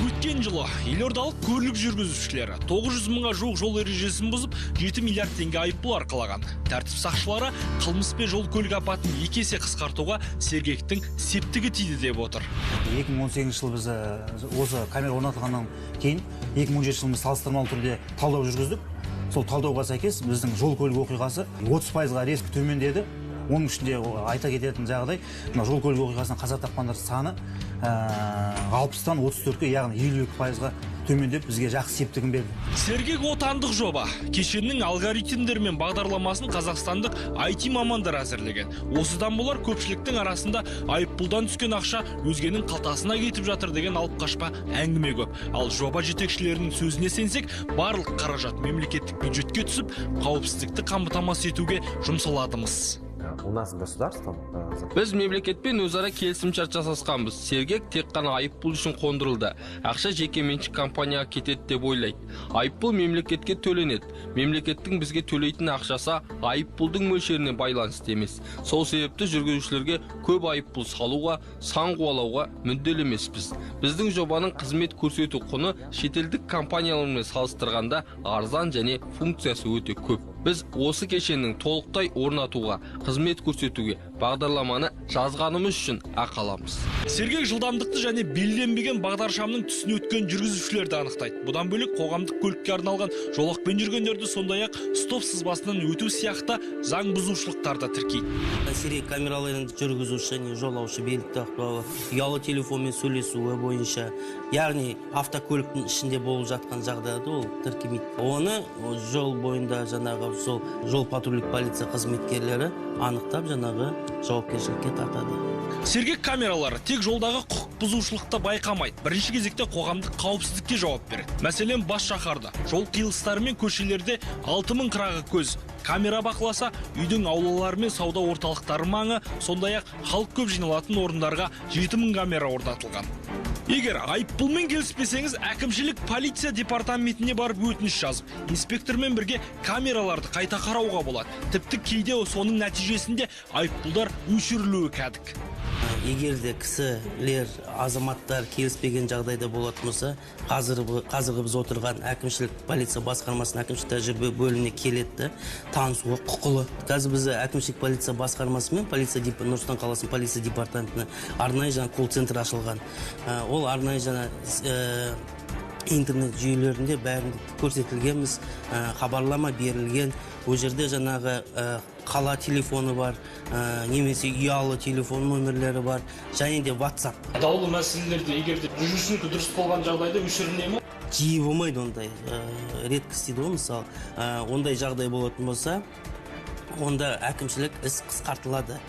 Өткен жылы елордалық көлік жүргізушілері 900 мыңға жуық жол ережесін бұзып 7 миллиард теңге айыппұл арқалаған. Тәртіп сақшылары қылмыс пен жол көлік апатын 2 есе қысқартуға сергектің септігі тиді деп отыр. 2018 жылы біз осы камера орнатылғаннан кейін 2017 жылы салыстырмалы түрде талдау жүргіздік. Сол талдауға сәйкес біздің жол көлік оқиғасы 30%-ға резко төмендеді. Оның ішінде айта кететін жағдай, жол көлік оқиғасынан қаза тапқандар саны 60-тан 34-ке, яғни 52%-ға төмендеп бізге жақсы септігін берді. Сергек отандық жоба. Кешеннің алгоритмдері мен бағдарламасын қазақстандық IT мамандар әзірлеген. Осыдан болар көпшіліктің арасында айыппұлдан түскен ақша өзгенің қалтасына кетіп жатыр деген алып қашпа әңгіме көп. Ал жоба жетекшілерінің сөзіне сенсек, барлық қаражат мемлекеттік бюджетке түсіп, қауіпсіздікті қамтамасыз етуге жұмсаладымыз. У нас государством Біз мемлекетпен өзара келісімшарт жасасқанбыз. Сергек тек қана айыппұл үшін қондырылды. Ақша жеке меншік компанияға кетеді деп ойлайды. Айыппұл мемлекетке төленеді. Мемлекеттің бізге төлейтін ақшасы айыппұлдың мөлшеріне байланысты емес. Сол себепті жүргізушілерге көп айыппұл салуға, сан қуалауға мүдделі емеспіз. Біздің жобаның қызмет көрсету құны шетелдік компаниялармен салыстырғанда арзан және функциясы өте көп. Біз осы кешеннің толықтай орнатуға, қызмет көрсетуге бағдарламаны жазғанымыз үшін ақы аламыз. Сергек жылдамдықты және белгіленбеген бағдаршамның түсін өткен жүргізушілерді анықтайды. Бұдан бөлек қоғамдық көлікке арналған жолақпен жүргендерді, сондай-ақ стоп сызбасынан өту сияқты заң бұзушылықтарды тіркейді. Сергек камераларын жүргізуші және жолаушы белгі тақпауы, ұялы телефонмен сөйлесуі бойынша, яғни автокөліктің ішінде болып жатқан жағдайды ол тіркемейді. Оны жол бойында жаңағы сол жол патрульдік полиция қызметкерлері анықтап жаңағы жауапкершілікке тартады. Сергек камералары тек жолдағы құқық бұзушылықты байқамайды. Бірінші кезекте қоғамдық қауіпсіздікке жауап береді. Мәселен, бас шаһарда жол қиылыстары мен көшелерде 6000 қырағы көз камера бақыласа, үйдің аулалары мен сауда орталықтары маңы, сондай-ақ халық көп жиналатын орындарға 7000 камера орнатылған. Егер айыппұлмен келіспесеңіз, әкімшілік полиция департаментіне барып өтініш жазып, инспектормен бірге камераларды қайта қарауға болады. Тіпті кейде соның нәтижесінде айыппұлдар өшірілуі кәдік. Егерде кісілер, азаматтар келіспеген жағдайда болатын болса, қазіргі біз отырған әкімшілік полиция басқармасының әкімшілік тәжірибе бөліміне келеді, танысуға құқылы. Қазір біз әкімшілік полиция басқармасы мен Нұр-Сұлтан қаласының полиция департаментіне арнайы жаңа колл-центр ашылған. Ол арнайы жаңа интернет жүйелерінде бәрінде көрсетілгенбіз, хабарлама берілген. Ол жерде жаңағы қала телефоны бар, немесе ұялы телефон нөмірлері бар, және де WhatsApp. Даулы мәселелерде егерде жүргізушінің дұрыс болған жағдайда өшіріле ме? Жиі болмайды ондай, редкость дейді ғой, мысалы, ондай жағдай болатын болса, онда әкімшілік іс қысқартылады.